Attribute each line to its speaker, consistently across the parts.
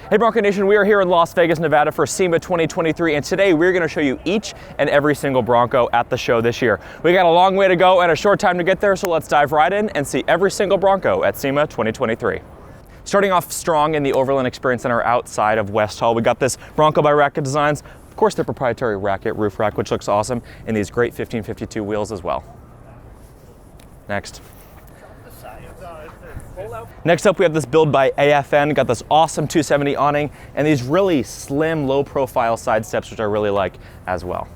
Speaker 1: Hey Bronco Nation, we are here in Las Vegas, Nevada for SEMA 2023, and today we're going to show you each and every single Bronco at the show this year. We got a long way to go and a short time to get there, so let's dive right in and see every single Bronco at SEMA 2023. Starting off strong in the Overland Experience Center outside of West Hall, we got this Bronco by Racket Designs. Of course, their proprietary Racket roof rack, which looks awesome, and these great 1552 wheels as well. Next up, we have this build by AFN. Got this awesome 270 awning and these really slim, low-profile side steps, which I really like as well.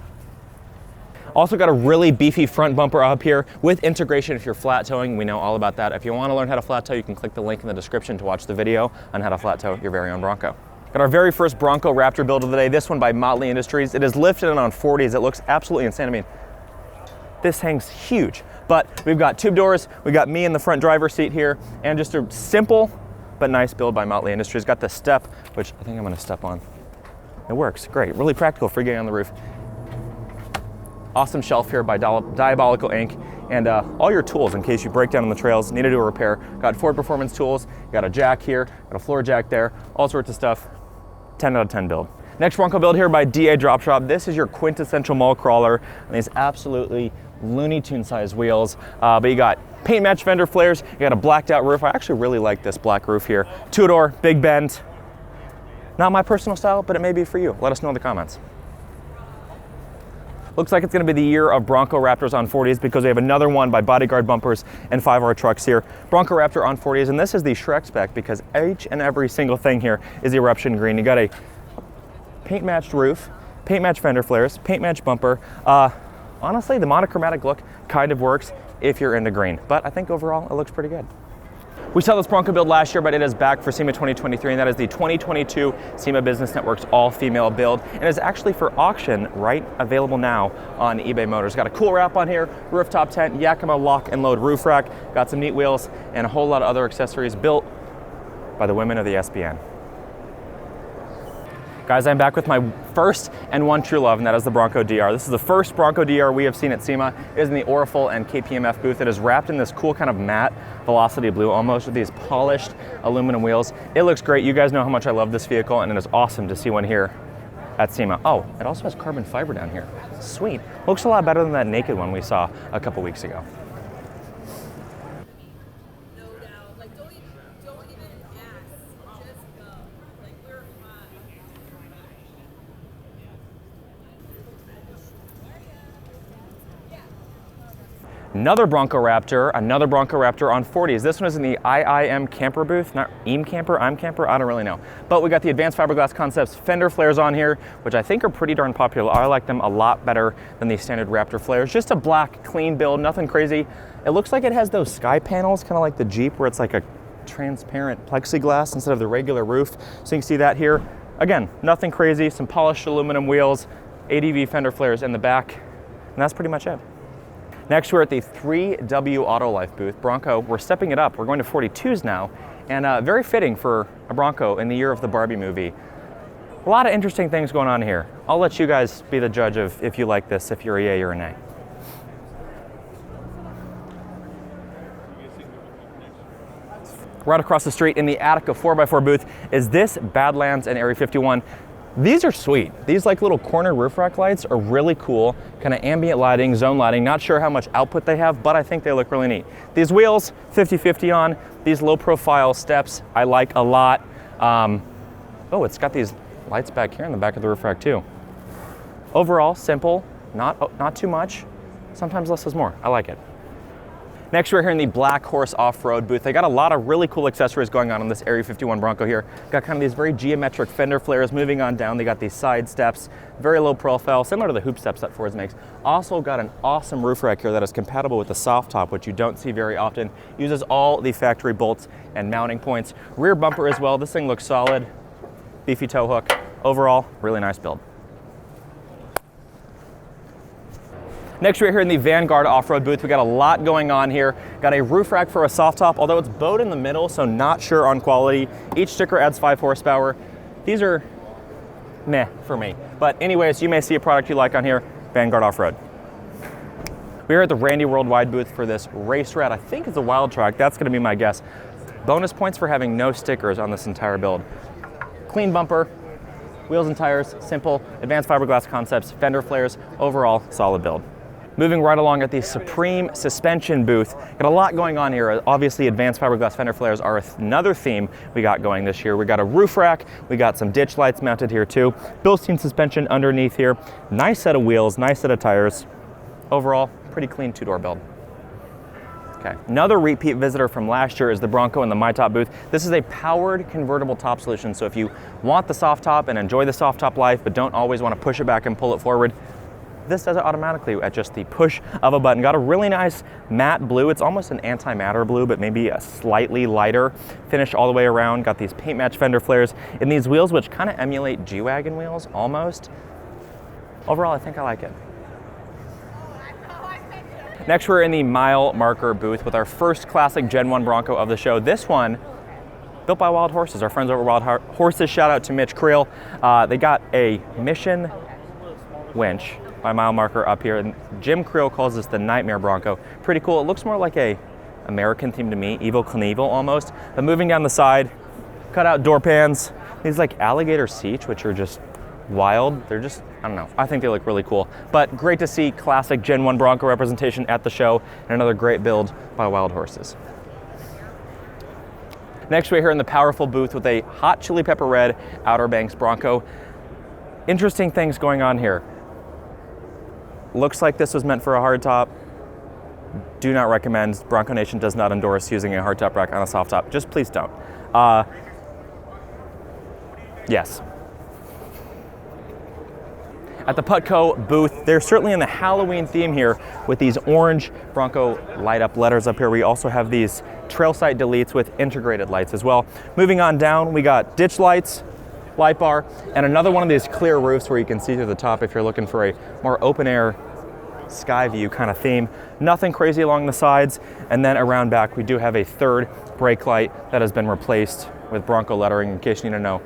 Speaker 1: Also got a really beefy front bumper up here with integration if you're flat towing. We know all about that. If you want to learn how to flat tow, you can click the link in the description to watch the video on how to flat tow your very own Bronco. Got our very first Bronco Raptor build of the day, this one by Motley Industries. It is lifted and on 40s. It looks absolutely insane. I mean, this hangs huge. But we've got tube doors, we got me in the front driver's seat here, and just a simple but nice build by Motley Industries. Got the step, which I think I'm gonna step on. It works, great. Really practical for getting on the roof. Awesome shelf here by Diabolical Ink, and all your tools in case you break down on the trails, need to do a repair. Got Ford Performance tools, got a jack here, got a floor jack there, all sorts of stuff. 10 out of 10 build. Next Bronco build here by DA Drop Shop. This is your quintessential mall crawler, and these absolutely Looney Tune size wheels, but you got paint match fender flares, you got a blacked out roof. I actually really like this black roof here. Two-door, big bend. Not my personal style, but it may be for you. Let us know in the comments. Looks like it's gonna be the year of Bronco Raptors on 40s because we have another one by Bodyguard Bumpers and 5R Trucks here. Bronco Raptor on 40s, and this is the Shrek spec because each and every single thing here is eruption green. You got a paint matched roof, paint matched fender flares, paint matched bumper. Honestly, the monochromatic look kind of works if you're into green, but I think overall it looks pretty good. We saw this Bronco build last year, but it is back for SEMA 2023, and that is the 2022 SEMA Business Network's all-female build, and is actually for auction right available now on eBay Motors. Got a cool wrap on here, rooftop tent, Yakima lock and load roof rack, got some neat wheels, and a whole lot of other accessories built by the women of the SBN. Guys, I'm back with my first and one true love, and that is the Bronco DR. This is the first Bronco DR we have seen at SEMA. It is in the Orifel and KPMF booth. It is wrapped in this cool kind of matte Velocity blue, almost, with these polished aluminum wheels. It looks great. You guys know how much I love this vehicle, and it is awesome to see one here at SEMA. Oh, it also has carbon fiber down here. Sweet. Looks a lot better than that naked one we saw a couple weeks ago. Another Bronco Raptor on 40s. This one is in the IIM camper booth, not EAM camper, I'm camper, I don't really know. But we got the Advanced Fiberglass Concepts fender flares on here, which I think are pretty darn popular. I like them a lot better than the standard Raptor flares. Just a black, clean build, nothing crazy. It looks like it has those sky panels, kind of like the Jeep, where it's like a transparent plexiglass instead of the regular roof. So you can see that here. Again, nothing crazy, some polished aluminum wheels, ADV fender flares in the back, and that's pretty much it. Next, we're at the 3W Autolife booth. Bronco, we're stepping it up. We're going to 42s now, and very fitting for a Bronco in the year of the Barbie movie. A lot of interesting things going on here. I'll let you guys be the judge of if you like this, if you're a yay or a nay. Right across the street in the attic of 4x4 booth is this Badlands and Area 51. These are sweet. These like little corner roof rack lights are really cool. Kind of ambient lighting, zone lighting. Not sure how much output they have, but I think they look really neat. These wheels, 50/50 on. These low profile steps, I like a lot. Oh, it's got these lights back here in the back of the roof rack too. Overall, simple, not too much. Sometimes less is more. I like it. Next, we're here in the Black Horse Off-Road booth. They got a lot of really cool accessories going on this Area 51 Bronco here. Got kind of these very geometric fender flares moving on down. They got these side steps, very low profile, similar to the hoop steps that Ford makes. Also got an awesome roof rack here that is compatible with the soft top, which you don't see very often. Uses all the factory bolts and mounting points. Rear bumper as well. This thing looks solid. Beefy tow hook. Overall, really nice build. Next, we're here in the Vanguard Off-Road booth. We got a lot going on here. Got a roof rack for a soft top, although it's bowed in the middle, so not sure on quality. Each sticker adds 5 horsepower. These are meh for me. But anyways, you may see a product you like on here, Vanguard Off-Road. We're here at the Randy Worldwide booth for this Race Rat. I think it's a Wild Track. That's gonna be my guess. Bonus points for having no stickers on this entire build. Clean bumper, wheels and tires, simple, advanced fiberglass concepts, fender flares, overall solid build. Moving right along at the Supreme suspension booth, got a lot going on here. Obviously, advanced fiberglass fender flares are another theme we got going this year. We got a roof rack, we got some ditch lights mounted here too. Bilstein suspension underneath here. Nice set of wheels, nice set of tires. Overall, pretty clean two-door build. Okay, another repeat visitor from last year is the Bronco in the My Top booth. This is a powered convertible top solution, so if you want the soft top and enjoy the soft top life, but don't always want to push it back and pull it forward, this does it automatically at just the push of a button. Got a really nice matte blue. It's almost an antimatter blue, but maybe a slightly lighter finish all the way around. Got these paint match fender flares in these wheels, which kind of emulate G-Wagon wheels almost. Overall, I think I like it. Next, we're in the mile marker booth with our first classic Gen 1 Bronco of the show. This one, built by Wild Horses. Our friends over at Wild Horses, shout out to Mitch Creel. They got a Mission winch by mile marker up here, and Jim Creel calls this the Nightmare Bronco. Pretty cool. It looks more like a American theme to me, Evel Knievel almost. But moving down the side, cut out door pans, these like alligator seats, which are just wild. They're just, I don't know, I think they look really cool. But great to see classic Gen 1 Bronco representation at the show, and another great build by Wild Horses. Next, we're here in the powerful booth with a hot chili pepper red Outer Banks Bronco. Interesting things going on here. Looks like this was meant for a hardtop. Do not recommend. Bronco Nation does not endorse using a hardtop rack on a soft top. Just please don't. Yes. At the Putco booth, they're certainly in the Halloween theme here with these orange Bronco light up letters up here. We also have these trail sight deletes with integrated lights as well. Moving on down, we got ditch lights, light bar, and another one of these clear roofs where you can see through the top if you're looking for a more open air sky view kind of theme. Nothing crazy along the sides. And then around back, we do have a third brake light that has been replaced with Bronco lettering, in case you need to know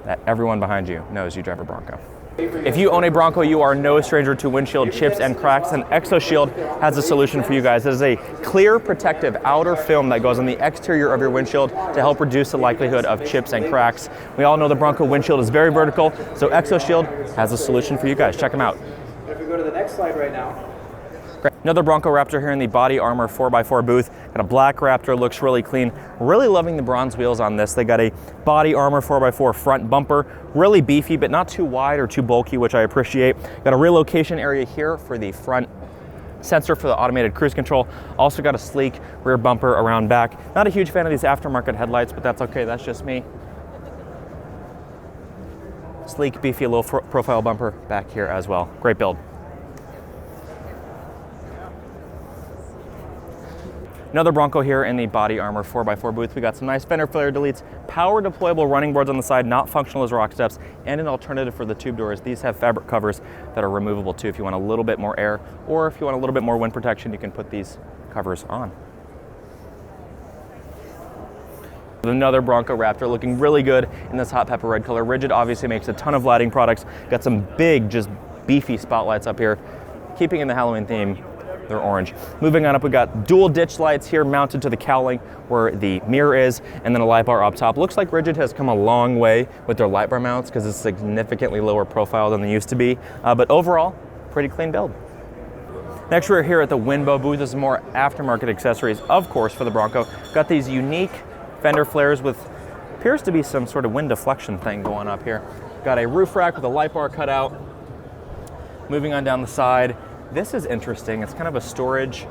Speaker 1: that everyone behind you knows you drive a Bronco. If you own a Bronco, you are no stranger to windshield chips and cracks, and ExoShield has a solution for you guys. It is a clear protective outer film that goes on the exterior of your windshield to help reduce the likelihood of chips and cracks. We all know the Bronco windshield is very vertical, so ExoShield has a solution for you guys. Check them out.
Speaker 2: If we go to the next slide right now.
Speaker 1: Another Bronco Raptor here in the Body Armor 4x4 booth. Got a black Raptor, looks really clean. Really loving the bronze wheels on this. They got a Body Armor 4x4 front bumper. Really beefy, but not too wide or too bulky, which I appreciate. Got a relocation area here for the front sensor for the automated cruise control. Also got a sleek rear bumper around back. Not a huge fan of these aftermarket headlights, but that's okay, that's just me. Sleek, beefy, low profile bumper back here as well. Great build. Another Bronco here in the Body Armor 4x4 booth. We got some nice fender flare deletes, power deployable running boards on the side, not functional as rock steps, and an alternative for the tube doors. These have fabric covers that are removable too if you want a little bit more air, or if you want a little bit more wind protection, you can put these covers on. Another Bronco Raptor looking really good in this hot pepper red color. Rigid obviously makes a ton of lighting products. Got some big, just beefy spotlights up here. Keeping in the Halloween theme, they're orange. Moving on up, we got dual ditch lights here mounted to the cowling where the mirror is, and then a light bar up top. Looks like Rigid has come a long way with their light bar mounts because it's significantly lower profile than they used to be. But overall, pretty clean build. Next, we're here at the Winbow booth. This is more aftermarket accessories, of course, for the Bronco. Got these unique fender flares with appears to be some sort of wind deflection thing going up here. Got a roof rack with a light bar cut out. Moving on down the side, this is interesting. It's kind of a storage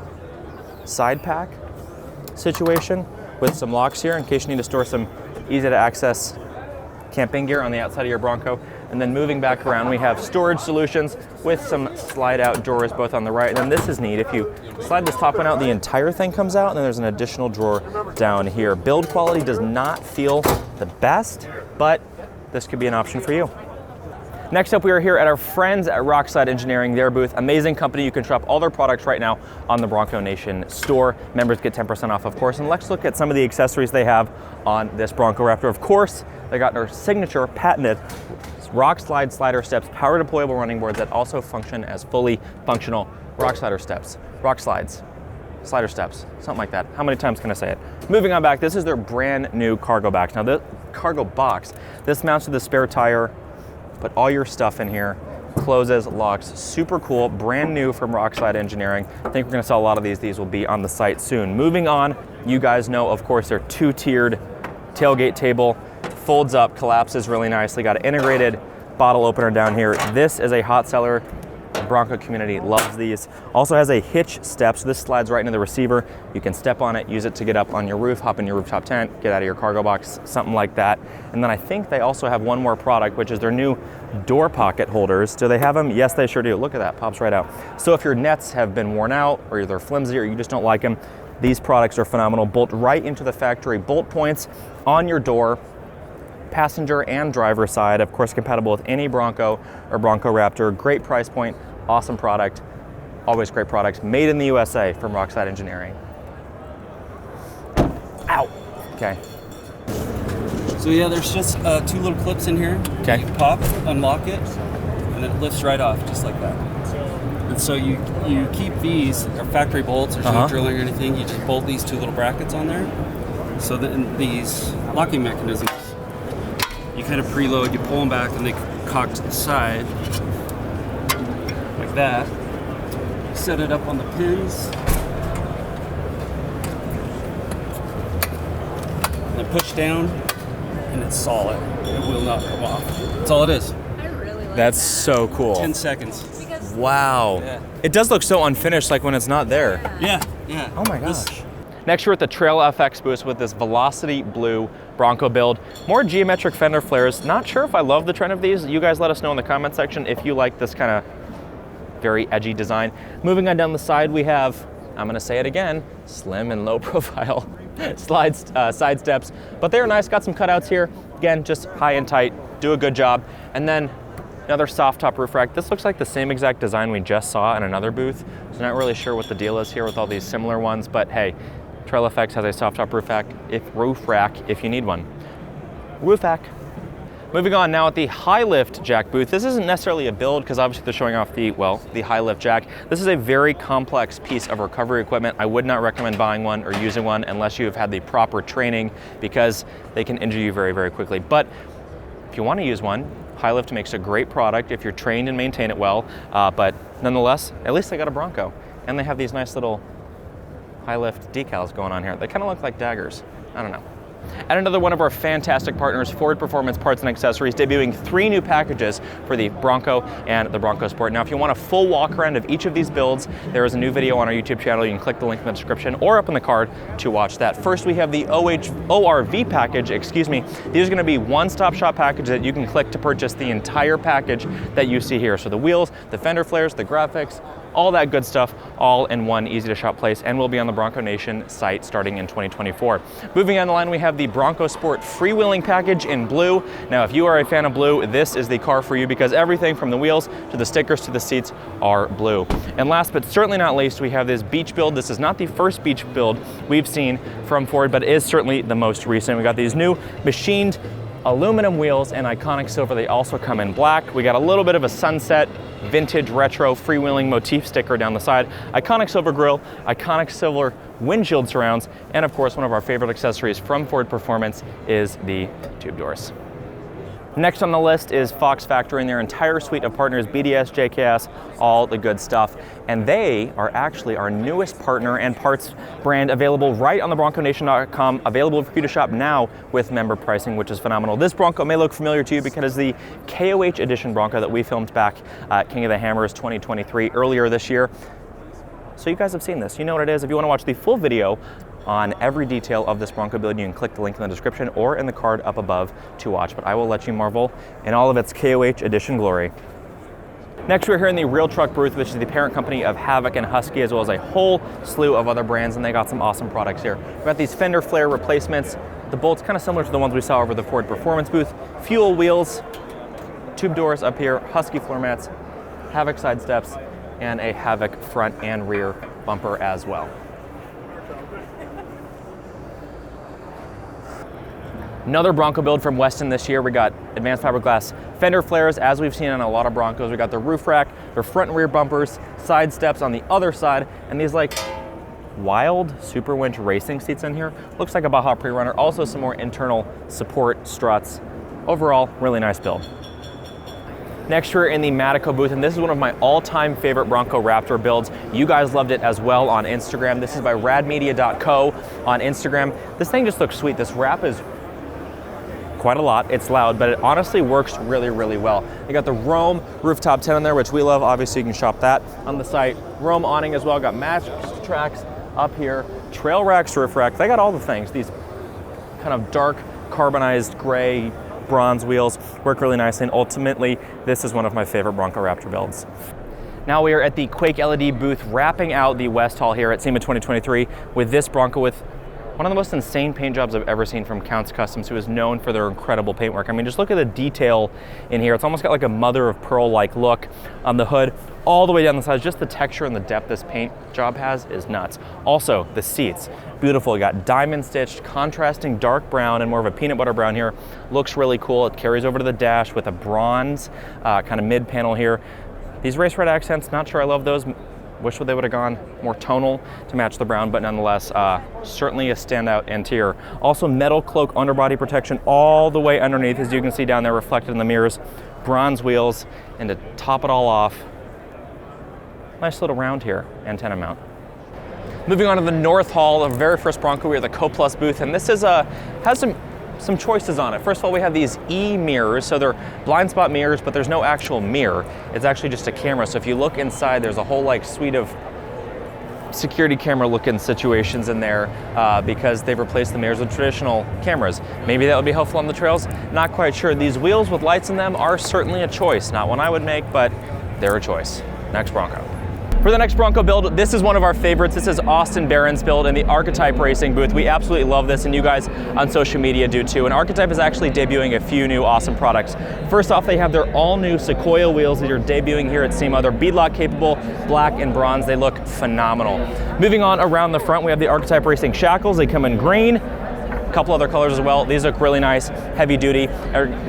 Speaker 1: side pack situation with some locks here in case you need to store some easy to access camping gear on the outside of your Bronco. And then moving back around, we have storage solutions with some slide out drawers both on the right. And then this is neat. If you slide this top one out, the entire thing comes out, and then there's an additional drawer down here. Build quality does not feel the best, but this could be an option for you. Next up, we are here at our friends at Rockside Engineering, their booth. Amazing company. You can shop all their products right now on the Bronco Nation store. Members get 10% off, of course. And let's look at some of the accessories they have on this Bronco Raptor. Of course, they got their signature patented rock slide slider steps, power deployable running boards that also function as fully functional rock slider steps, rock slides, slider steps, something like that. How many times can I say it? Moving on back, this is their brand new cargo box. Now the cargo box, this mounts to the spare tire, put all your stuff in here, closes, locks, super cool, brand new from Rockside Engineering. I think we're gonna sell a lot of these. These will be on the site soon. Moving on, you guys know, of course, they're two-tiered tailgate table, folds up, collapses really nicely, got an integrated bottle opener down here. This is a hot seller. The Bronco community loves these. Also has a hitch step, so this slides right into the receiver. You can step on it, use it to get up on your roof, hop in your rooftop tent, get out of your cargo box, something like that. And then I think they also have one more product, which is their new door pocket holders. Do they have them? Yes, they sure do. Look at that, pops right out. So if your nets have been worn out, or they're flimsy, or you just don't like them, these products are phenomenal. Bolt right into the factory bolt points on your door, passenger and driver side, of course compatible with any Bronco or Bronco Raptor. Great price point, awesome product, always great products, made in the USA from Rockside Engineering. Ow, okay.
Speaker 3: So yeah, there's just 2 little clips in here.
Speaker 1: Okay.
Speaker 3: You pop, unlock it, and it lifts right off, just like that. And so you keep these, they're factory bolts, there's no drilling or anything, you just bolt these 2 little brackets on there. So then these locking mechanisms, you kind of preload, you pull them back and they cock to the side, like that. Set it up on the pins. And then push down, and it's solid. It will not come off. That's all it is.
Speaker 4: I really like
Speaker 1: That's
Speaker 4: that.
Speaker 1: so cool.
Speaker 3: 10 seconds.
Speaker 4: Because
Speaker 1: Wow.
Speaker 3: Yeah.
Speaker 1: It does look so unfinished, like when it's not there.
Speaker 3: Yeah, yeah.
Speaker 1: Oh my gosh. Next, we're at the Trail FX booth with this Velocity Blue Bronco build. More geometric fender flares. Not sure if I love the trend of these. You guys let us know in the comment section if you like this kind of very edgy design. Moving on down the side, we have, I'm gonna say it again, slim and low profile side steps, but they're nice, got some cutouts here. Again, just high and tight, do a good job. And then another soft top roof rack. This looks like the same exact design we just saw in another booth. So not really sure what the deal is here with all these similar ones, but hey, Trail FX has a soft top roof rack if you need one. Roof rack. Moving on now at the high lift jack booth. This isn't necessarily a build because obviously they're showing off the high lift jack. This is a very complex piece of recovery equipment. I would not recommend buying one or using one unless you have had the proper training because they can injure you very, very quickly. But if you want to use one, High Lift makes a great product if you're trained and maintain it well. But nonetheless, at least they got a Bronco. And they have these nice little High Lift decals going on here. They kind of look like daggers. I don't know. And another one of our fantastic partners, Ford Performance Parts and Accessories, debuting 3 new packages for the Bronco and the Bronco Sport. Now, if you want a full walk around of each of these builds, there is a new video on our YouTube channel. You can click the link in the description or up in the card to watch that. First, we have the ORV package, These are gonna be one-stop shop package that you can click to purchase the entire package that you see here. So the wheels, the fender flares, the graphics, all that good stuff, all in one easy to shop place, and will be on the Bronco Nation site starting in 2024. Moving on the line, we have the Bronco Sport freewheeling package in blue. Now, if you are a fan of blue, this is the car for you because everything from the wheels to the stickers to the seats are blue. And last but certainly not least, we have this beach build. This is not the first beach build we've seen from Ford, but it is certainly the most recent. We got these new machined aluminum wheels and iconic silver. They also come in black. We got a little bit of a sunset, vintage, retro, freewheeling motif sticker down the side, iconic silver grille, iconic silver windshield surrounds, and of course, one of our favorite accessories from Ford Performance is the tube doors. Next on the list is Fox Factory and their entire suite of partners, BDS, JKS, all the good stuff. And they are actually our newest partner and parts brand, available right on the bronconation.com, available for you to shop now with member pricing, which is phenomenal. This Bronco may look familiar to you because the KOH edition Bronco that we filmed back at King of the Hammers 2023 earlier this year. So you guys have seen this, you know what it is. If you want to watch the full video on every detail of this Bronco build, you can click the link in the description or in the card up above to watch, but I will let you marvel in all of its KOH edition glory. Next, we're here in the Real Truck booth, which is the parent company of Havoc and Husky, as well as a whole slew of other brands, and they got some awesome products here. We've got these fender flare replacements, the bolts kind of similar to the ones we saw over the Ford Performance booth, fuel wheels, tube doors up here, Husky floor mats, Havoc side steps, and a Havoc front and rear bumper as well. Another Bronco build from Weston this year. We got advanced fiberglass fender flares, as we've seen on a lot of Broncos. We got the roof rack, their front and rear bumpers, side steps on the other side, and these like Wild Super Winch racing seats in here. Looks like a Baja Pre-Runner. Also some more internal support struts. Overall, really nice build. Next, we're in the Matico booth, and this is one of my all-time favorite Bronco Raptor builds. You guys loved it as well on Instagram. This is by radmedia.co on Instagram. This thing just looks sweet. This wrap is quite a lot. It's loud, but it honestly works really, really well. You got the Rome rooftop tent in there, which we love. Obviously, you can shop that on the site. Rome awning as well. Got match tracks up here. Trail racks, roof rack. They got all the things. These kind of dark carbonized gray bronze wheels work really nicely, and ultimately this is one of my favorite Bronco Raptor builds. Now we are at the Quake LED booth, wrapping out the West Hall here at SEMA 2023 with this Bronco with one of the most insane paint jobs I've ever seen from Counts Customs, who is known for their incredible paintwork. I mean, just look at the detail in here. It's almost got like a mother of pearl-like look on the hood, all the way down the sides. Just the texture and the depth this paint job has is nuts. Also, the seats, beautiful. You got diamond stitched, contrasting dark brown and more of a peanut butter brown here. Looks really cool. It carries over to the dash with a bronze kind of mid panel here. These race red accents, not sure I love those. Wish they would have gone more tonal to match the brown, but nonetheless, certainly a standout interior. Also metal cloak underbody protection all the way underneath, as you can see down there reflected in the mirrors. Bronze wheels, and to top it all off, nice little round here, antenna mount. Moving on to the North Hall, the very first Bronco, we are the Co Plus booth, and this is has some choices on it. First of all, we have these E-mirrors, so they're blind spot mirrors, but there's no actual mirror. It's actually just a camera. So if you look inside, there's a whole like suite of security camera looking situations in there because they've replaced the mirrors with traditional cameras. Maybe that would be helpful on the trails. Not quite sure. These wheels with lights in them are certainly a choice. Not one I would make, but they're a choice. Next Bronco. For the next Bronco build, this is one of our favorites. This is Austin Barron's build in the Archetype Racing booth. We absolutely love this, and you guys on social media do too. And Archetype is actually debuting a few new awesome products. First off, they have their all-new Sequoia wheels that are debuting here at SEMA. They're beadlock capable, black and bronze. They look phenomenal. Moving on around the front, we have the Archetype Racing shackles. They come in green, a couple other colors as well. These look really nice, heavy duty,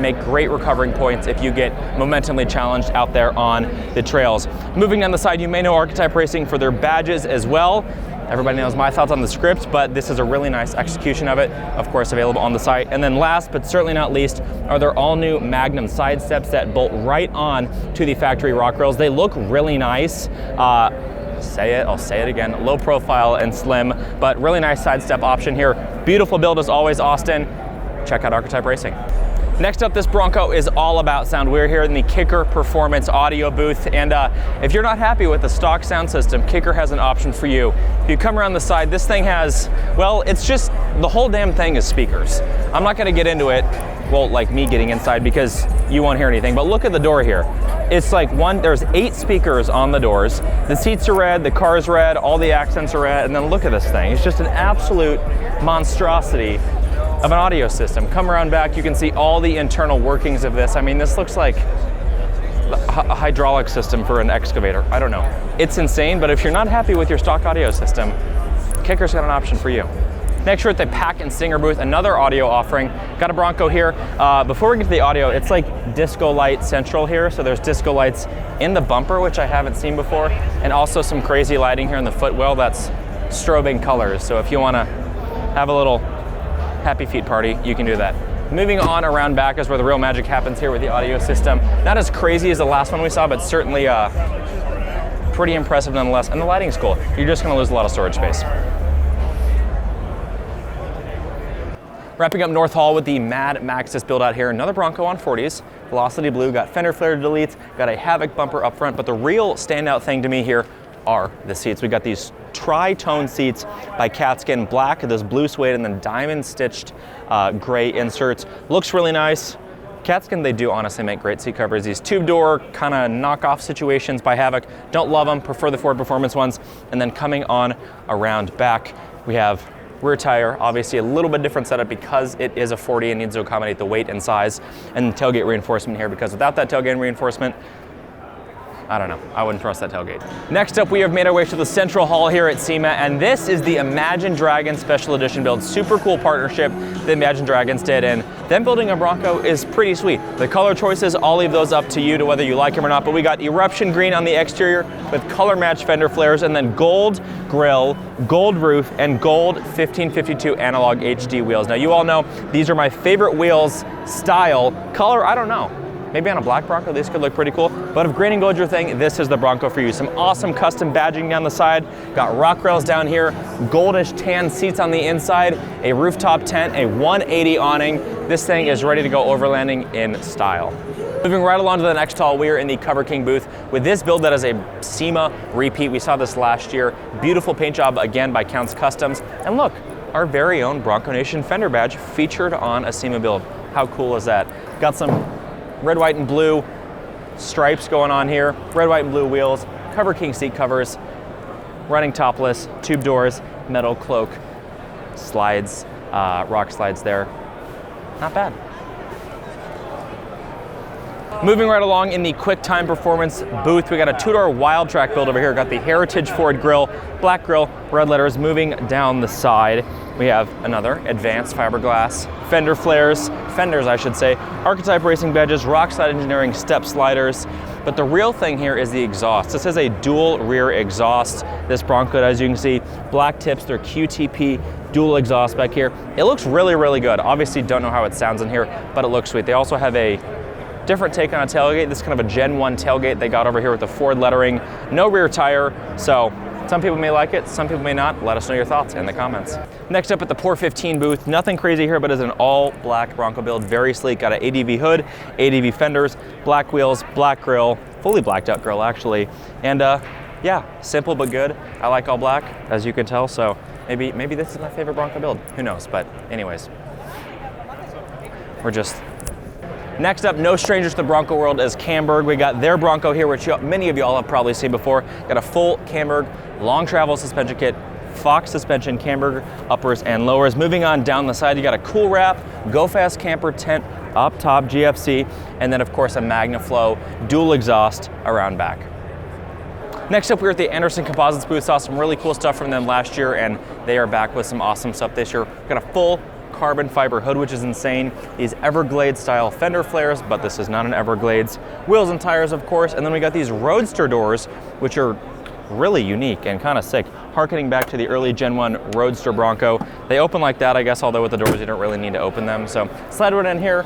Speaker 1: make great recovering points if you get momentumly challenged out there on the trails. Moving down the side, you may know Archetype Racing for their badges as well. Everybody knows my thoughts on the script, but this is a really nice execution of it, of course available on the site. And then last, but certainly not least, are their all-new Magnum side steps that bolt right on to the factory rock rails. They look really nice. I'll say it again, low profile and slim, but really nice side step option here. Beautiful build as always, Austin. Check out Archetype Racing. Next up, this Bronco is all about sound. We're here in the Kicker Performance audio booth, and if you're not happy with the stock sound system, Kicker has an option for you. If you come around the side, this thing has, well, it's just, the whole damn thing is speakers. I'm not gonna get into it, well, like me getting inside, because you won't hear anything, but look at the door here. It's like there's 8 speakers on the doors. The seats are red, the car is red, all the accents are red, and then look at this thing. It's just an absolute monstrosity of an audio system. Come around back, you can see all the internal workings of this. I mean, this looks like a hydraulic system for an excavator. I don't know. It's insane, but if you're not happy with your stock audio system, Kicker's got an option for you. Next, we're at the Pack and Singer booth, another audio offering. Got a Bronco here. Before we get to the audio, it's like disco light central here. So there's disco lights in the bumper, which I haven't seen before, and also some crazy lighting here in the footwell that's strobing colors. So if you want to have a little happy feet party, you can do that. Moving on around back is where the real magic happens here with the audio system. Not as crazy as the last one we saw, but certainly pretty impressive nonetheless. And the lighting's cool. You're just going to lose a lot of storage space. Wrapping up North Hall with the Mad Maxis build out here. Another Bronco on 40s. Velocity blue, got fender flare deletes, got a Havoc bumper up front, but the real standout thing to me here are the seats. We got these tri-tone seats by Catskin, black, this blue suede, and then diamond stitched gray inserts. Looks really nice. Catskin, they do honestly make great seat covers. These tube door kind of knockoff situations by Havoc. Don't love them, prefer the Ford Performance ones. And then coming on around back, we have rear tire, obviously a little bit different setup because it is a 40 and needs to accommodate the weight and size, and tailgate reinforcement here, because without that tailgate reinforcement, I don't know. I wouldn't trust that tailgate. Next up, we have made our way to the central hall here at SEMA, and this is the Imagine Dragons Special Edition build. Super cool partnership that Imagine Dragons did, and them building a Bronco is pretty sweet. The color choices, I'll leave those up to you to whether you like them or not, but we got eruption green on the exterior with color match fender flares, and then gold grille, gold roof, and gold 1552 analog HD wheels. Now you all know these are my favorite wheels, style, color, I don't know. Maybe on a black Bronco, this could look pretty cool. But if green and gold's your thing, this is the Bronco for you. Some awesome custom badging down the side. Got rock rails down here, goldish tan seats on the inside, a rooftop tent, a 180 awning. This thing is ready to go overlanding in style. Moving right along to the next hall, we are in the Cover King booth with this build that is a SEMA repeat. We saw this last year. Beautiful paint job, again, by Counts Customs. And look, our very own Bronco Nation fender badge featured on a SEMA build. How cool is that? Got some red, white, and blue stripes going on here. Red, white, and blue wheels. Cover King seat covers. Running topless, tube doors, metal cloak, slides, rock slides there. Not bad. Moving right along in the QuickTime Performance booth, we got a two-door Wild Track build over here. Got the Heritage Ford grille, black grille, red letters moving down the side. We have another advanced fiberglass, fenders I should say, Archetype Racing badges, Rockslide Engineering step sliders. But the real thing here is the exhaust. This is a dual rear exhaust. This Bronco, as you can see, black tips, they're QTP dual exhaust back here. It looks really, really good. Obviously don't know how it sounds in here, but it looks sweet. They also have a different take on a tailgate. This is kind of a Gen 1 tailgate they got over here with the Ford lettering. No rear tire, so some people may like it, some people may not. Let us know your thoughts in the comments. Next up at the Pour 15 booth, nothing crazy here, but it's an all black Bronco build, very sleek. Got an ADV hood, ADV fenders, black wheels, black grille, fully blacked out grille actually. And yeah, simple but good. I like all black, as you can tell, so maybe this is my favorite Bronco build. Who knows, but anyways. Next up, no strangers to the Bronco world, is Camberg. We got their Bronco here, which many of y'all have probably seen before. Got a full Camberg long travel suspension kit, Fox suspension, Camberg uppers and lowers. Moving on down the side, you got a cool wrap, Go Fast camper tent up top, GFC, and then of course a MagnaFlow dual exhaust around back. Next up, we're at the Anderson Composites booth. Saw some really cool stuff from them last year, and they are back with some awesome stuff this year. Got a full carbon fiber hood, which is insane. These Everglades style fender flares, but this is not an Everglades. Wheels and tires, of course, and then we got these Roadster doors, which are really unique and kind of sick, harkening back to the early Gen 1 Roadster Bronco. They open like that, I guess, although with the doors you don't really need to open them. So slide right in here,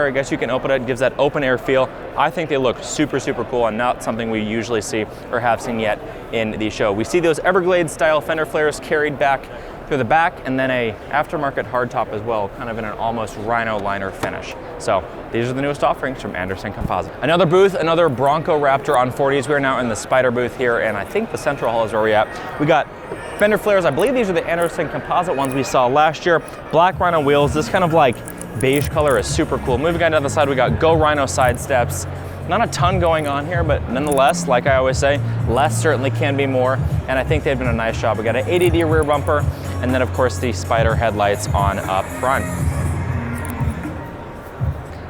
Speaker 1: I guess you can open it, gives that open air feel. I think they look super, super cool and not something we usually see or have seen yet in the show. We see those Everglades style fender flares carried back through the back, and then a aftermarket hardtop as well, kind of in an almost rhino liner finish. So these are the newest offerings from Anderson Composites. Another booth, another Bronco Raptor on 40s. We are now in the Spider booth here, and I think the central hall is where we're at. We got fender flares. I believe these are the Anderson Composite ones we saw last year. Black Rhino wheels. This kind of like beige color is super cool. Moving on down the side, we got Go Rhino side steps. Not a ton going on here, but nonetheless, like I always say, less certainly can be more, and I think they've done a nice job. We got an ADD rear bumper, and then of course the Spider headlights on up front.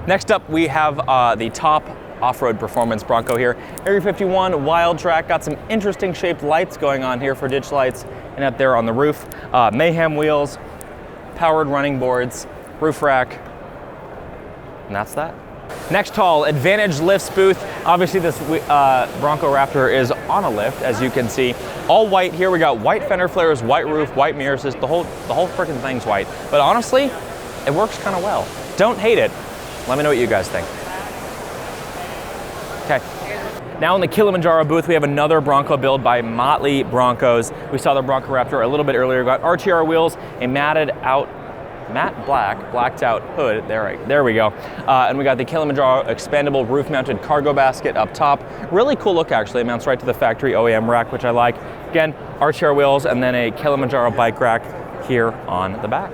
Speaker 1: Next up, we have the top off-road performance Bronco here. EVERY 51 Wild Track, got some interesting shaped lights going on here for ditch lights, and up there on the roof, Mayhem wheels, powered running boards, roof rack, and that's that. Next hall, Advantage Lifts booth. Obviously this Bronco Raptor is on a lift, as you can see. All white here. We got white fender flares, white roof, white mirrors. The whole freaking thing's white. But honestly, it works kind of well. Don't hate it. Let me know what you guys think. Okay. Now in the Kilimanjaro booth, we have another Bronco build by Motley Broncos. We saw the Bronco Raptor a little bit earlier. We got RTR wheels, a matte black, blacked out hood, there we go. And we got the Kilimanjaro expandable roof mounted cargo basket up top. Really cool look actually, it mounts right to the factory OEM rack, which I like. Again, RTR wheels and then a Kilimanjaro bike rack here on the back.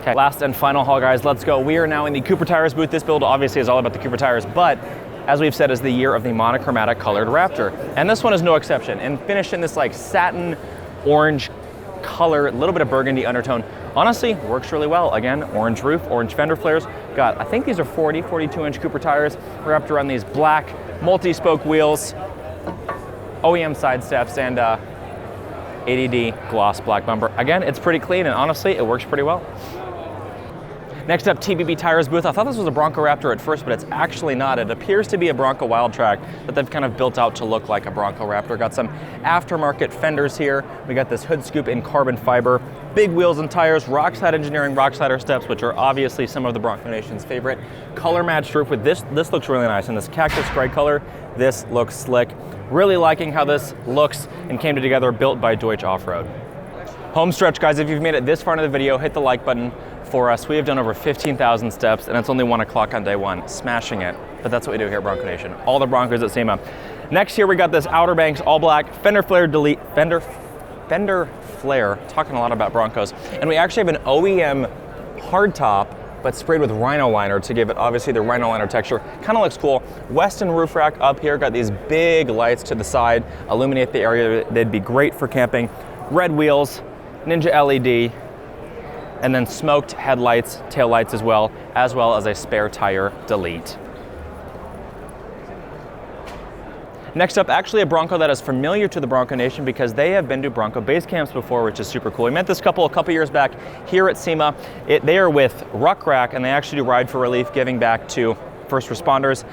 Speaker 1: Okay, last and final haul guys, let's go. We are now in the Cooper Tires booth. This build obviously is all about the Cooper Tires, but as we've said, is the year of the monochromatic colored Raptor. And this one is no exception, and finished in this like satin orange color, a little bit of burgundy undertone. honestly, works really well. Again, orange roof, orange fender flares. Got, I think these are 42-inch Cooper tires wrapped around these black multi-spoke wheels, OEM side steps, and ADD gloss black bumper. Again, it's pretty clean, and honestly, it works pretty well. Next up, TBB Tires booth. I thought this was a Bronco Raptor at first, but it's actually not. It appears to be a Bronco Wildtrak that they've kind of built out to look like a Bronco Raptor. Got some aftermarket fenders here. We got this hood scoop in carbon fiber, big wheels and tires, Rockslide Engineering Rockslider steps, which are obviously some of the Bronco Nation's favorite. Color matched roof with this looks really nice. In this cactus gray color, this looks slick. Really liking how this looks and came together, built by Deutsch Offroad. Home stretch, guys. If you've made it this far into the video, hit the like button for us. We have done over 15,000 steps, and it's only 1 o'clock on day one. Smashing it, but that's what we do here at Bronco Nation. All the Broncos at SEMA. Next here, we got this Outer Banks all black fender flare fender flare. Talking a lot about Broncos, and we actually have an OEM hardtop, but sprayed with rhino liner to give it obviously the rhino liner texture. Kind of looks cool. Weston roof rack up here, got these big lights to the side, illuminate the area. They'd be great for camping. Red wheels, Ninja LED, and then smoked headlights, tail lights as well as a spare tire delete. Next up, actually a Bronco that is familiar to the Bronco Nation because they have been to Bronco base camps before, which is super cool. We met this couple a couple years back here at SEMA. They are with Ruck Rack, and they actually do Ride for Relief, giving back to first responders,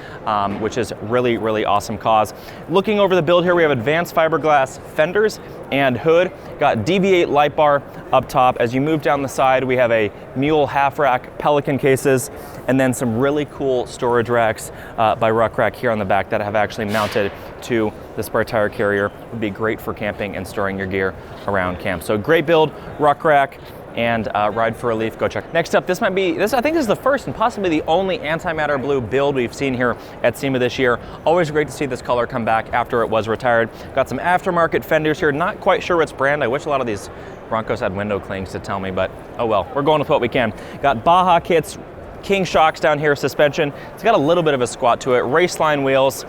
Speaker 1: which is really, really awesome cause. Looking over the build here, we have advanced fiberglass fenders and hood. Got DV8 light bar up top. As you move down the side, we have a mule half rack, Pelican cases, and then some really cool storage racks by Ruck Rack here on the back that have actually mounted to the spare tire carrier. Would be great for camping and storing your gear around camp. So great build, Ruck Rack, and Ride for Relief, go check. Next up, I think this is the first and possibly the only antimatter blue build we've seen here at SEMA this year. Always great to see this color come back after it was retired. Got some aftermarket fenders here, not quite sure which brand. I wish a lot of these Broncos had window clings to tell me, but oh well, we're going with what we can. Got Baja kits, King shocks down here, suspension. It's got a little bit of a squat to it, Raceline wheels,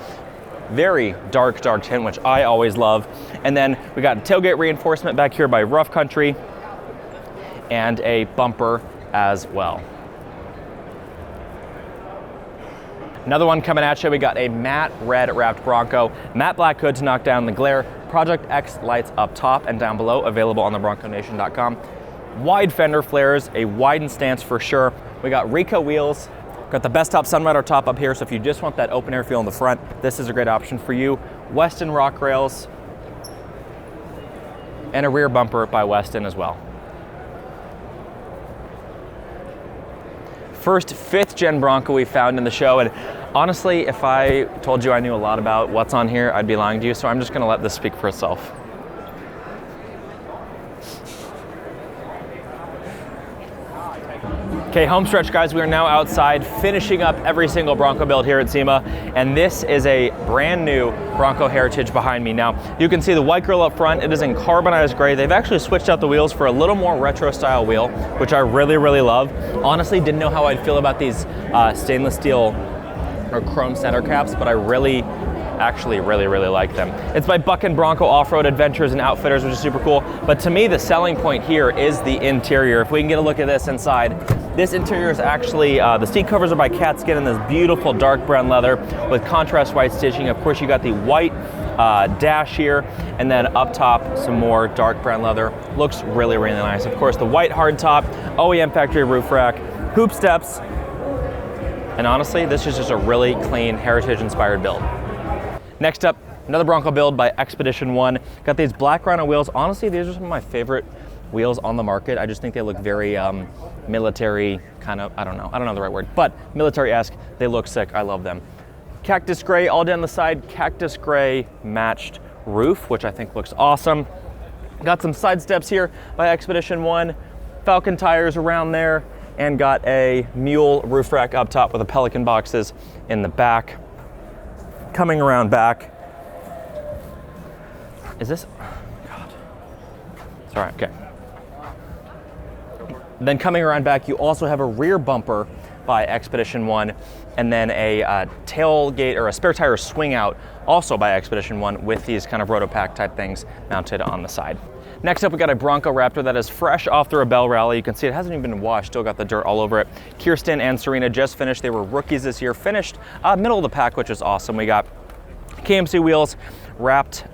Speaker 1: very dark tint, which I always love. And then we got tailgate reinforcement back here by Rough Country, and a bumper as well. Another one coming at you, we got a matte red wrapped Bronco, matte black hood to knock down the glare, Project X lights up top and down below, available on the bronconation.com. Wide fender flares, a widened stance for sure. We got Rico wheels, got the best top Sunrider top up here, so if you just want that open air feel in the front, this is a great option for you. Weston rock rails, and a rear bumper by Weston as well. First 5th gen Bronco we found in the show, and honestly, if I told you I knew a lot about what's on here, I'd be lying to you, so I'm just gonna let this speak for itself. Okay, home stretch, guys. We are now outside finishing up every single Bronco build here at SEMA, and this is a brand new Bronco Heritage behind me. Now, you can see the white grill up front. It is in carbonized gray. They've actually switched out the wheels for a little more retro style wheel, which I really, really love. Honestly, didn't know how I'd feel about these stainless steel or chrome center caps, but I actually really like them. It's by Buckin Bronco Off-Road Adventures and Outfitters, which is super cool. But to me, the selling point here is the interior. If we can get a look at this inside, this interior is actually, the seat covers are by Cat Skin in this beautiful dark brown leather with contrast white stitching. Of course, you got the white dash here, and then up top, some more dark brown leather. Looks really nice. Of course, the white hardtop, OEM factory roof rack, hoop steps, and honestly, this is just a really clean, heritage-inspired build. Next up, another Bronco build by Expedition 1. Got these black rhino wheels. Honestly, these are some of my favorite wheels on the market. I just think they look very military, kind of, I don't know the right word, but military-esque. They look sick, I love them. Cactus gray all down the side, cactus gray matched roof, which I think looks awesome. Got some side steps here by Expedition 1, Falcon tires around there, and got a mule roof rack up top with the Pelican boxes in the back. Coming around back, is this, God, it's all right, okay. Then coming around back, you also have a rear bumper by Expedition 1, and then a tailgate or a spare tire swing out also by Expedition 1 with these kind of Rotopack type things mounted on the side. Next up, we got a Bronco Raptor that is fresh off the Rebel Rally. You can see it hasn't even been washed, still got the dirt all over it. Kirsten and Serena just finished. They were rookies this year, finished middle of the pack, which is awesome. We got KMC wheels wrapped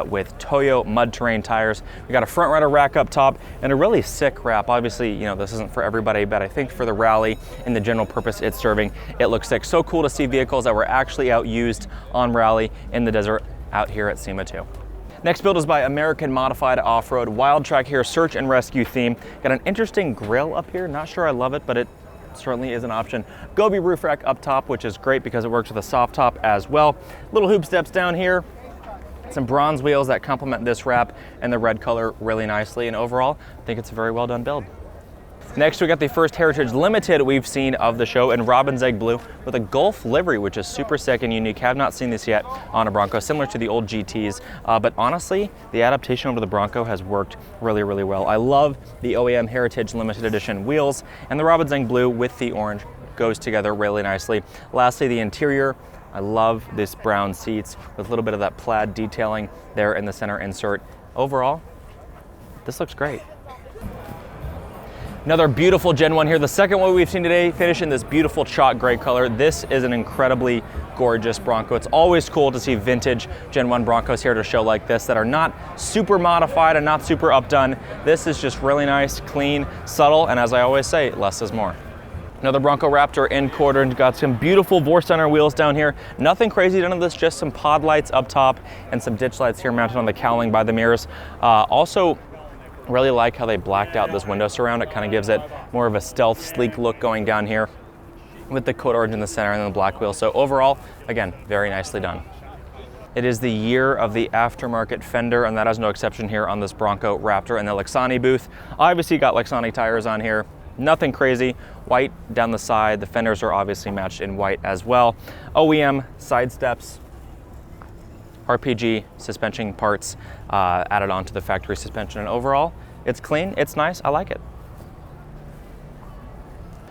Speaker 1: with Toyo mud terrain tires. We got a front rider rack up top and a really sick wrap. Obviously, you know, this isn't for everybody, but I think for the rally and the general purpose it's serving, it looks sick. So cool to see vehicles that were actually out used on rally in the desert out here at SEMA too. Next build is by American Modified Off-Road. Wild Track here, search and rescue theme. Got an interesting grill up here. Not sure I love it, but it certainly is an option. Gobi roof rack up top, which is great because it works with a soft top as well. Little hoop steps down here. Some bronze wheels that complement this wrap and the red color really nicely. And overall, I think it's a very well done build. Next, we got the first Heritage Limited we've seen of the show in Robin's Egg Blue with a Gulf livery, which is super sick and unique. Have not seen this yet on a Bronco, similar to the old GTs. But honestly, the adaptation over the Bronco has worked really, really well. I love the OEM Heritage Limited Edition wheels, and the Robin's Egg Blue with the orange goes together really nicely. Lastly, the interior. I love this brown seats with a little bit of that plaid detailing there in the center insert. Overall, this looks great. Another beautiful Gen 1 here. The second one we've seen today, finish in this beautiful chalk gray color. This is an incredibly gorgeous Bronco. It's always cool to see vintage Gen 1 Broncos here at a show like this that are not super modified and not super updone. This is just really nice, clean, subtle, and as I always say, less is more. Another Bronco Raptor in quarter, and got some beautiful Vorsteiner wheels down here. Nothing crazy done to this, just some pod lights up top and some ditch lights here mounted on the cowling by the mirrors. Also, really like how they blacked out this window surround. It kind of gives it more of a stealth, sleek look going down here with the code orange in the center and then the black wheel. So overall, again, very nicely done. It is the year of the aftermarket fender, and that is no exception here on this Bronco Raptor in the Lexani booth. Obviously got Lexani tires on here. Nothing crazy. White down the side. The fenders are obviously matched in white as well. OEM side steps, RPG suspension parts added onto the factory suspension, and overall, it's clean, it's nice, I like it.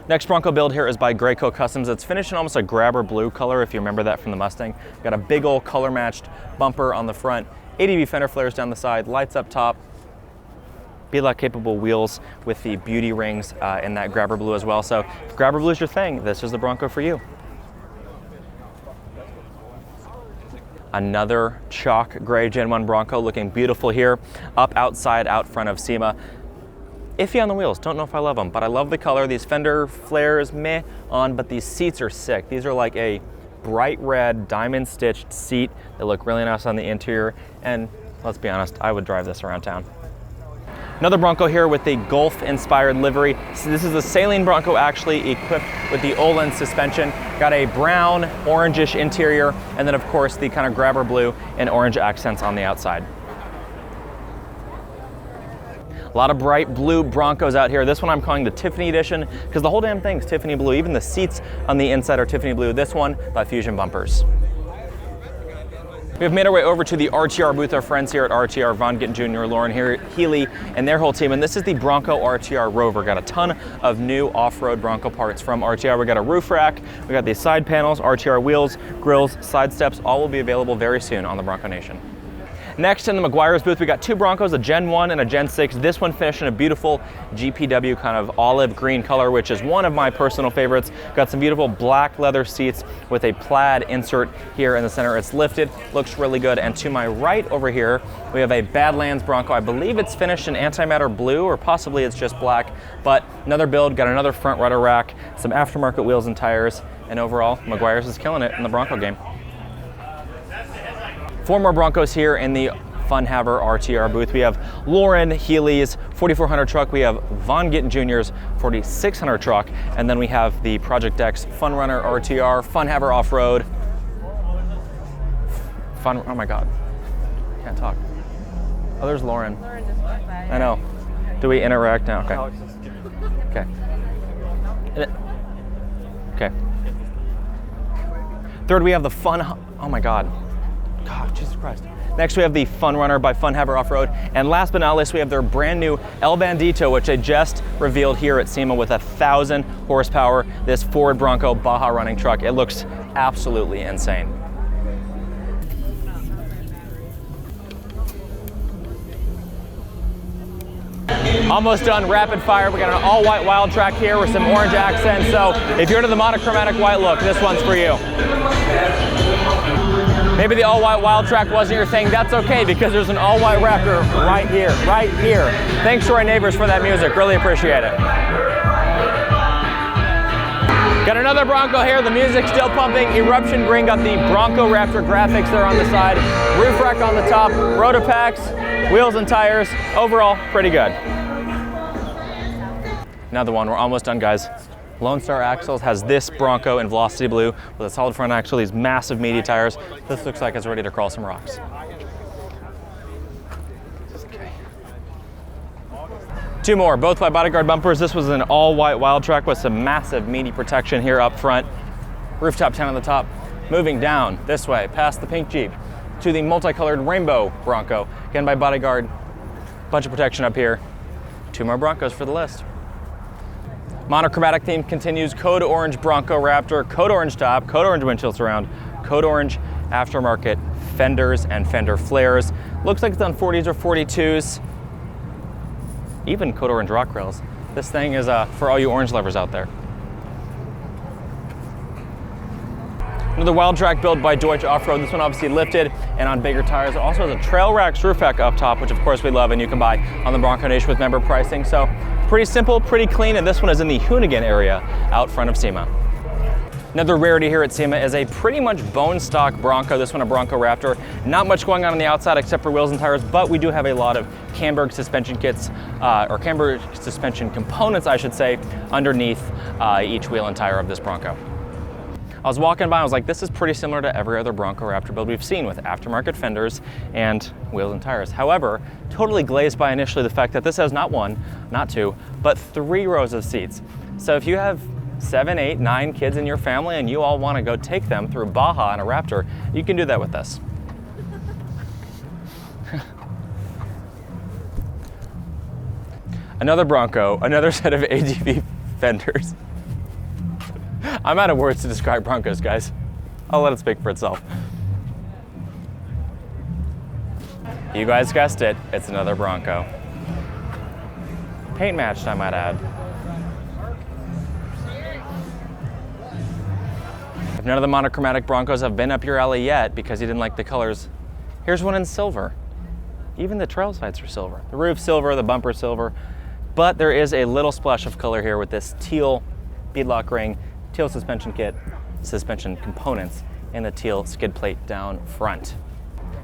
Speaker 1: Next Bronco build here is by Graco Customs. It's finished in almost a grabber blue color, if you remember that from the Mustang. Got a big old color matched bumper on the front, ADV fender flares down the side, lights up top, Be-Lock capable wheels with the beauty rings in that grabber blue as well. So if grabber blue is your thing, this is the Bronco for you. Another chalk gray Gen 1 Bronco looking beautiful here, up outside, out front of SEMA. Iffy on the wheels, don't know if I love them, but I love the color. These fender flares, meh on, but these seats are sick. These are like a bright red diamond stitched seat. They look really nice on the interior, and let's be honest, I would drive this around town. Another Bronco here with the Gulf-inspired livery. So this is a Saline Bronco actually equipped with the Olin suspension. Got a brown, orangish interior, and then of course the kind of grabber blue and orange accents on the outside. A lot of bright blue Broncos out here. This one I'm calling the Tiffany edition because the whole damn thing's Tiffany blue. Even the seats on the inside are Tiffany blue. This one by Fusion bumpers. We've made our way over to the RTR booth, our friends here at RTR, Von Gittin Jr., Lauren Healy, and their whole team. And this is the Bronco RTR Rover. Got a ton of new off-road Bronco parts from RTR. We got a roof rack, we got these side panels, RTR wheels, grills, side steps, all will be available very soon on the Bronco Nation. Next in the Meguiar's booth, we got two Broncos, a Gen 1 and a Gen 6. This one finished in a beautiful GPW kind of olive green color, which is one of my personal favorites. Got some beautiful black leather seats with a plaid insert here in the center. It's lifted, looks really good. And to my right over here, we have a Badlands Bronco. I believe it's finished in antimatter blue, or possibly it's just black, but another build, got another front rudder rack, some aftermarket wheels and tires, and overall, Meguiar's is killing it in the Bronco game. Four more Broncos here in the Funhaver RTR booth. We have Lauren Healy's 4400 truck, we have Von Gittin Jr.'s 4600 truck, and then we have the Project X Funrunner RTR, Funhaver Off-Road. Oh my God, can't talk. Oh, there's Lauren.
Speaker 4: Lauren just walked by.
Speaker 1: I know. Do we interact now? Okay. Okay. Okay. Third, we have the oh my God. God, Jesus Christ. Next, we have the Funrunner by Funhaver Off-Road. And last but not least, we have their brand new El Bandito, which they just revealed here at SEMA with 1,000 horsepower. This Ford Bronco Baja running truck. It looks absolutely insane. Almost done rapid fire. We got an all white wild track here with some orange accents. So if you're into the monochromatic white look, this one's for you. Maybe the all white wild track wasn't your thing. That's okay, because there's an all white Raptor right here, right here. Thanks to our neighbors for that music. Really appreciate it. Got another Bronco here, the music's still pumping. Eruption Green got the Bronco Raptor graphics there on the side. Roof rack on the top, Rotopacks, wheels and tires. Overall, pretty good. Another one, we're almost done, guys. Lone Star Axles has this Bronco in Velocity Blue with a solid front axle, these massive meaty tires. This looks like it's ready to crawl some rocks. Two more, both by Bodyguard bumpers. This was an all white wild track with some massive meaty protection here up front. Rooftop tent on the top. Moving down this way, past the pink Jeep, to the multicolored rainbow Bronco. Again by Bodyguard, bunch of protection up here. Two more Broncos for the list. Monochromatic theme continues. Code orange Bronco Raptor, code orange top, code orange windshield surround, code orange aftermarket fenders and fender flares. Looks like it's on 40s or 42s. Even code orange rock rails. This thing is for all you orange lovers out there. Another wild track build by Deutsch Off-Road. This one obviously lifted and on bigger tires. It also has a Trail Rax roof rack up top, which of course we love and you can buy on the Bronco Nation with member pricing. So pretty simple, pretty clean, and this one is in the Hoonigan area out front of SEMA. Another rarity here at SEMA is a pretty much bone stock Bronco, this one a Bronco Raptor. Not much going on the outside except for wheels and tires, but we do have a lot of Camberg suspension kits, or Camberg suspension components, I should say, underneath each wheel and tire of this Bronco. I was walking by, I was like, this is pretty similar to every other Bronco Raptor build we've seen with aftermarket fenders and wheels and tires. However, totally glazed by initially the fact that this has not one, not two, but 3 rows of seats. So if you have 7, 8, 9 kids in your family and you all want to go take them through Baja in a Raptor, you can do that with this. Another Bronco, another set of AGV fenders. I'm out of words to describe Broncos, guys. I'll let it speak for itself. You guys guessed it, it's another Bronco. Paint matched, I might add. If none of the monochromatic Broncos have been up your alley yet because you didn't like the colors, here's one in silver. Even the trail sights are silver. The roof silver, the bumper silver, but there is a little splash of color here with this teal beadlock ring, teal suspension kit, suspension components, and the teal skid plate down front.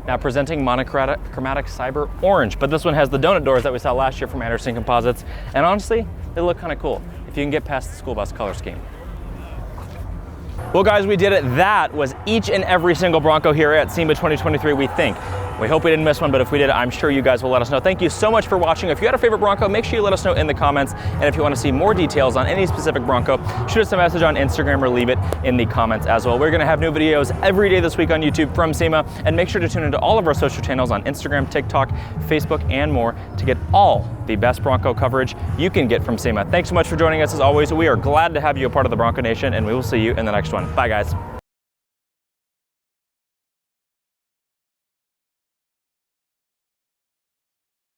Speaker 1: Now presenting monochromatic Cyber Orange, but this one has the donut doors that we saw last year from Anderson Composites, and honestly, they look kind of cool if you can get past the school bus color scheme. Well guys, we did it. That was each and every single Bronco here at SEMA 2023, we think. We hope we didn't miss one, but if we did, I'm sure you guys will let us know. Thank you so much for watching. If you had a favorite Bronco, make sure you let us know in the comments. And if you want to see more details on any specific Bronco, shoot us a message on Instagram or leave it in the comments as well. We're going to have new videos every day this week on YouTube from SEMA, and make sure to tune into all of our social channels on Instagram, TikTok, Facebook, and more to get all the best Bronco coverage you can get from SEMA. Thanks so much for joining us as always. We are glad to have you a part of the Bronco Nation, and we will see you in the next one. Bye guys.